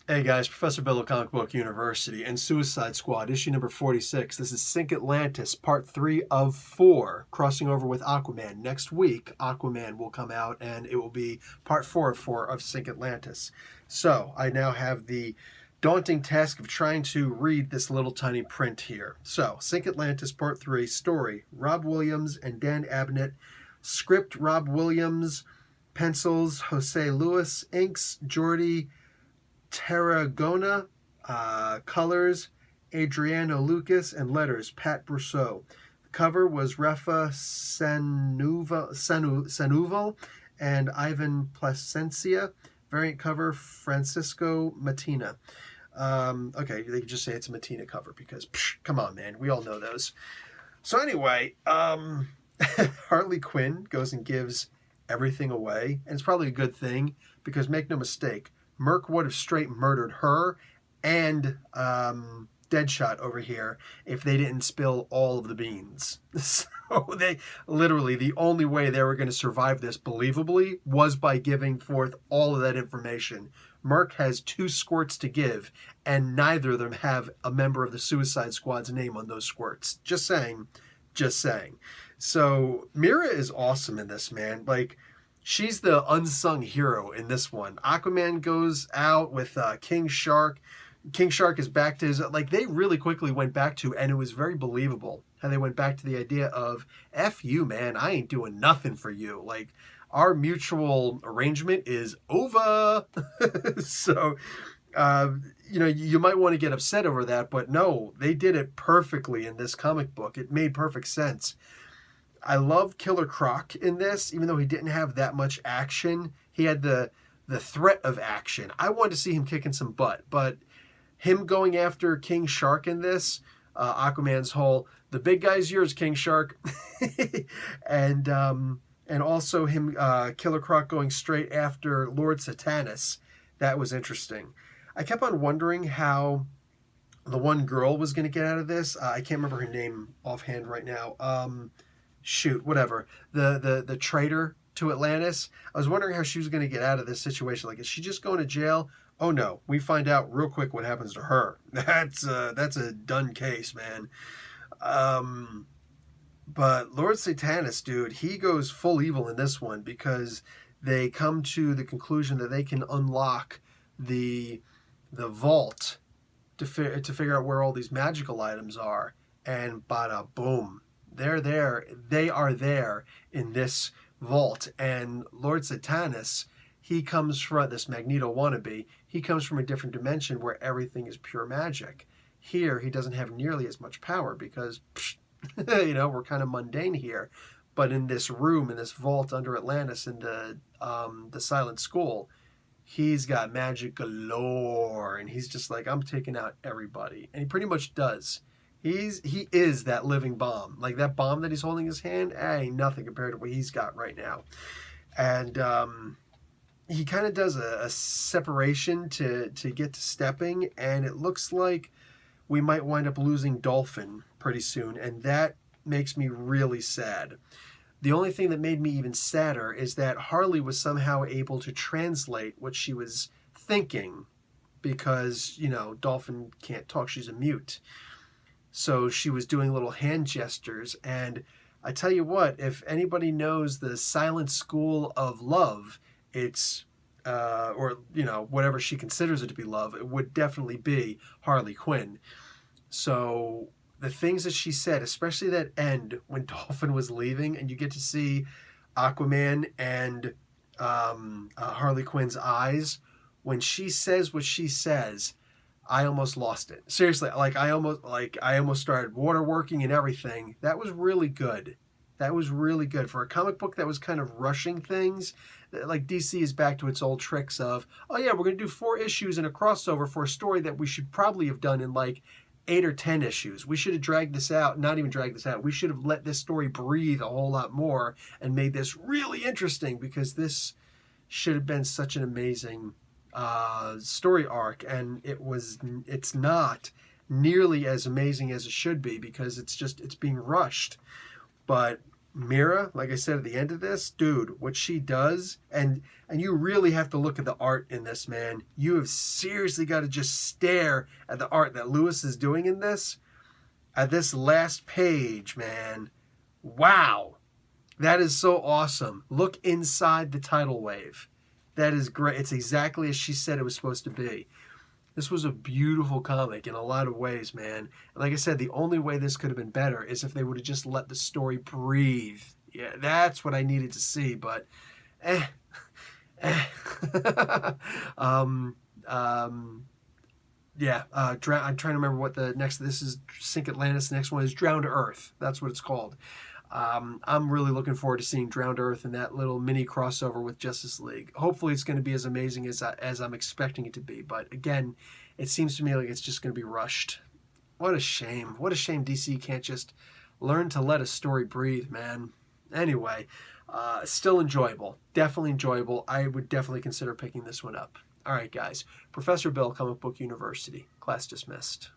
Hey guys, Professor Bill of Comic Book University and Suicide Squad, issue number 46. This is Sink Atlantis, part 3 of 4, crossing over with Aquaman. Next week, Aquaman will come out and it will be part 4 of 4 of Sink Atlantis. So, I now have the daunting task of trying to read this little tiny print here. So, Sink Atlantis, part 3, story, Rob Williams and Dan Abnett. Script, Rob Williams. Pencils, Jose Luis. Inks, Jordi Tarragona. Colors, Adriano Lucas, and letters, Pat Brousseau. The cover was Rafa Sanuval and Ivan Plasencia. Variant cover, Francisco Matina. Okay, they can just say it's a Matina cover because, come on, man, we all know those. So anyway, Harley Quinn goes and gives everything away, and it's probably a good thing because make no mistake, Merc would have straight murdered her and Deadshot over here if they didn't spill all of the beans. So they literally, the only way they were going to survive this believably was by giving forth all of that information. Merc has 2 squirts to give, and neither of them have a member of the Suicide Squad's name on those squirts. Just saying. Just saying. So Mira is awesome in this, man. Like, she's the unsung hero in this one. Aquaman goes out with King Shark. King Shark is back to his, like, they really quickly went back to, and it was very believable how they went back to the idea of, F you, man, I ain't doing nothing for you. Like, our mutual arrangement is over. So, you might want to get upset over that, but no, they did it perfectly in this comic book. It made perfect sense. I love Killer Croc in this, even though he didn't have that much action. He had the threat of action. I wanted to see him kicking some butt, but him going after King Shark in this, Aquaman's whole, the big guy's yours, King Shark. and also him, Killer Croc going straight after Lord Satanus. That was interesting. I kept on wondering how the one girl was going to get out of this. I can't remember her name offhand right now. Whatever. The traitor to Atlantis. I was wondering how she was going to get out of this situation. Like, is she just going to jail? Oh no, we find out real quick what happens to her. That's a done case, man. But Lord Satanus, dude, he goes full evil in this one because they come to the conclusion that they can unlock the vault to figure out where all these magical items are, and bada boom, they're there. They are there in this vault, and Lord Satanus, he comes from this Magneto wannabe. He comes from a different dimension where everything is pure magic. Here, he doesn't have nearly as much power because, we're kind of mundane here. But in this room, in this vault under Atlantis, in the Silent School, he's got magic galore, and he's just like, I'm taking out everybody, and he pretty much does. He is that living bomb. Like, that bomb that he's holding in his hand, ain't nothing compared to what he's got right now. And he kind of does a separation to get to stepping, and it looks like we might wind up losing Dolphin pretty soon, and that makes me really sad. The only thing that made me even sadder is that Harley was somehow able to translate what she was thinking because, Dolphin can't talk. She's a mute. So she was doing little hand gestures. And I tell you what, if anybody knows the Silent School of Love, it's, whatever she considers it to be love, it would definitely be Harley Quinn. So the things that she said, especially that end when Dolphin was leaving and you get to see Aquaman and Harley Quinn's eyes, when she says what she says, I almost lost it. Seriously, I almost started waterworking and everything. That was really good. That was really good for a comic book that was kind of rushing things. Like, DC is back to its old tricks of, oh yeah, we're going to do 4 issues and a crossover for a story that we should probably have done in 8 or 10 issues. We should have dragged this out, not even dragged this out. We should have let this story breathe a whole lot more and made this really interesting, because this should have been such an amazing story arc, and it's not nearly as amazing as it should be because it's being rushed. But Mira, like I said at the end of this, dude, what she does, and you really have to look at the art in this, man. You have seriously got to just stare at the art that Lewis is doing in this. At this last page, man. Wow. That is so awesome. Look inside the tidal wave. That is great. It's exactly as she said it was supposed to be. This was a beautiful comic in a lot of ways, man. And like I said, the only way this could have been better is if they would have just let the story breathe. Yeah, that's what I needed to see, but yeah, I'm trying to remember what the next, this is Sink Atlantis, the next one is Drowned Earth. That's what it's called. I'm really looking forward to seeing Drowned Earth and that little mini crossover with Justice League. Hopefully it's going to be as amazing as I'm expecting it to be. But again, it seems to me like it's just going to be rushed. What a shame. What a shame DC can't just learn to let a story breathe, man. Anyway, still enjoyable. Definitely enjoyable. I would definitely consider picking this one up. All right, guys. Professor Bill, Comic Book University. Class dismissed.